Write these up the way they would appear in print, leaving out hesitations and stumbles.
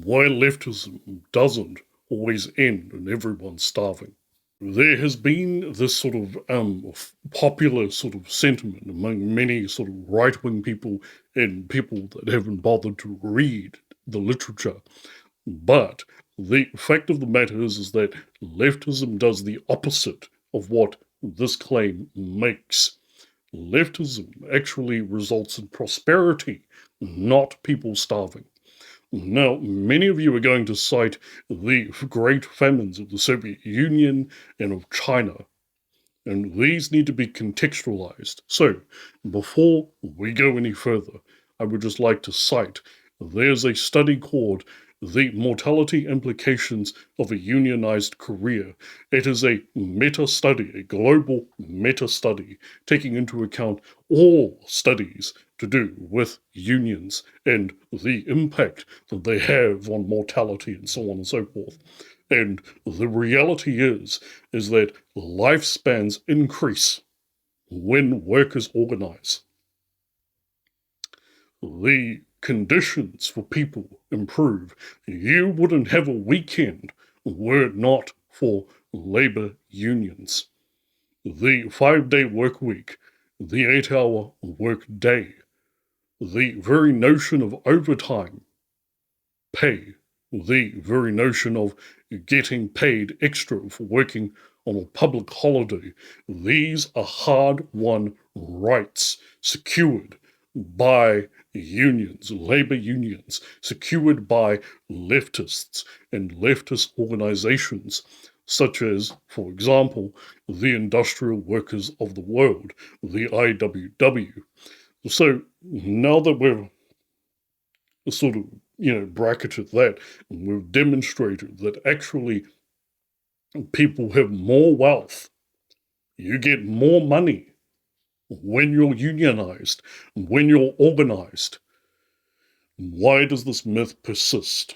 why leftism doesn't always end in everyone starving. There has been this sort of popular sort of sentiment among many sort of right-wing people and people that haven't bothered to read the literature. But the fact of the matter is that leftism does the opposite of what this claim makes. Leftism actually results in prosperity, not people starving. Now, many of you are going to cite the great famines of the Soviet Union and of China, and these need to be contextualized. So, before we go any further, I would just like to cite there's a study called The Mortality Implications of a Unionized Career. It is a meta study, a global meta study, taking into account all studies to do with unions and the impact that they have on mortality and so on and so forth. And the reality is that lifespans increase when workers organize. The conditions for people improve. You wouldn't have a weekend were it not for labor unions. The 5-day work week, the 8-hour work day, the very notion of overtime pay, the very notion of getting paid extra for working on a public holiday, these are hard-won rights secured by unions, labor unions, secured by leftists and leftist organizations, such as, for example, the Industrial Workers of the World, the IWW. So now that we've sort of, bracketed that, and we've demonstrated that actually people have more wealth, you get more money when you're unionized, when you're organized. Why does this myth persist?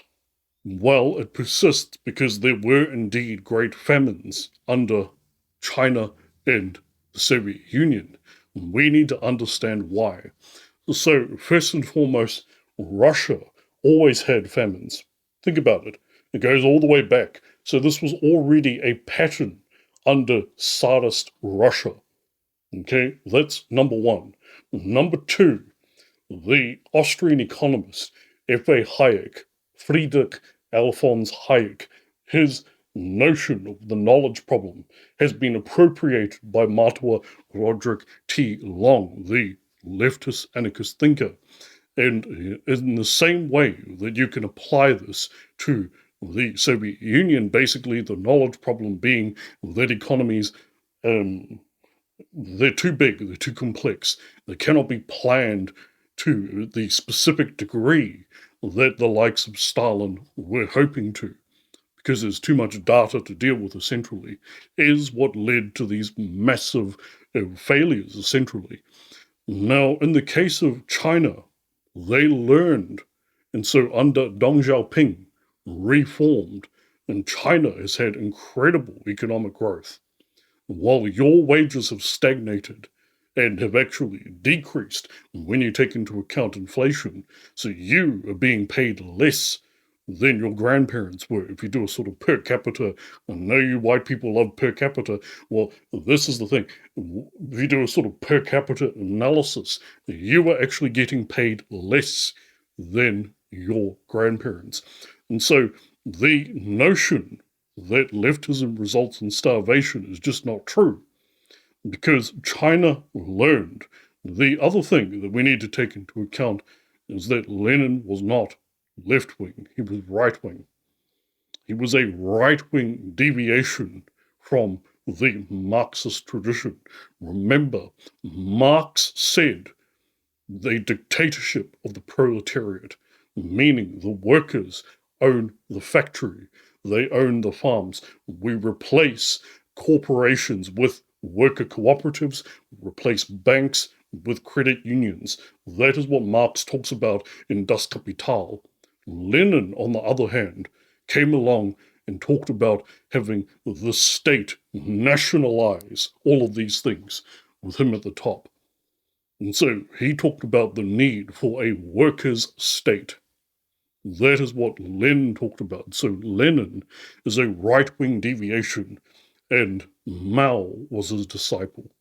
Well, it persists because there were indeed great famines under China and the Soviet Union. We need to understand why. So, first and foremost, Russia always had famines. Think about it. It goes all the way back. So this was already a pattern under Tsarist Russia. Okay, that's number one. Number two, the Austrian economist F.A. Hayek, Friedrich Alphons Hayek, his notion of the knowledge problem has been appropriated by Matua Roderick T. Long, the leftist anarchist thinker. And in the same way that you can apply this to the Soviet Union, basically the knowledge problem being that economies, they're too big, they're too complex, they cannot be planned to the specific degree that the likes of Stalin were hoping to, because there's too much data to deal with centrally, is what led to these massive failures centrally. Now, in the case of China, they learned, and so under Deng Xiaoping, reformed, and China has had incredible economic growth. While your wages have stagnated and have actually decreased when you take into account inflation, so you are being paid less than your grandparents were. If you do a sort of per capita, I know you white people love per capita. Well, this is the thing. If you do a sort of per capita analysis, you are actually getting paid less than your grandparents. And so the notion that leftism results in starvation is just not true, because China learned. The other thing that we need to take into account is that Lenin was not left-wing, he was right-wing. He was a right-wing deviation from the Marxist tradition. Remember, Marx said the dictatorship of the proletariat, meaning the workers own the factory, they own the farms. We replace corporations with worker cooperatives, replace banks with credit unions. That is what Marx talks about in Das Kapital. Lenin, on the other hand, came along and talked about having the state nationalize all of these things, with him at the top. And so he talked about the need for a workers' state. That is what Lenin talked about. So Lenin is a right-wing deviation, and Mao was his disciple.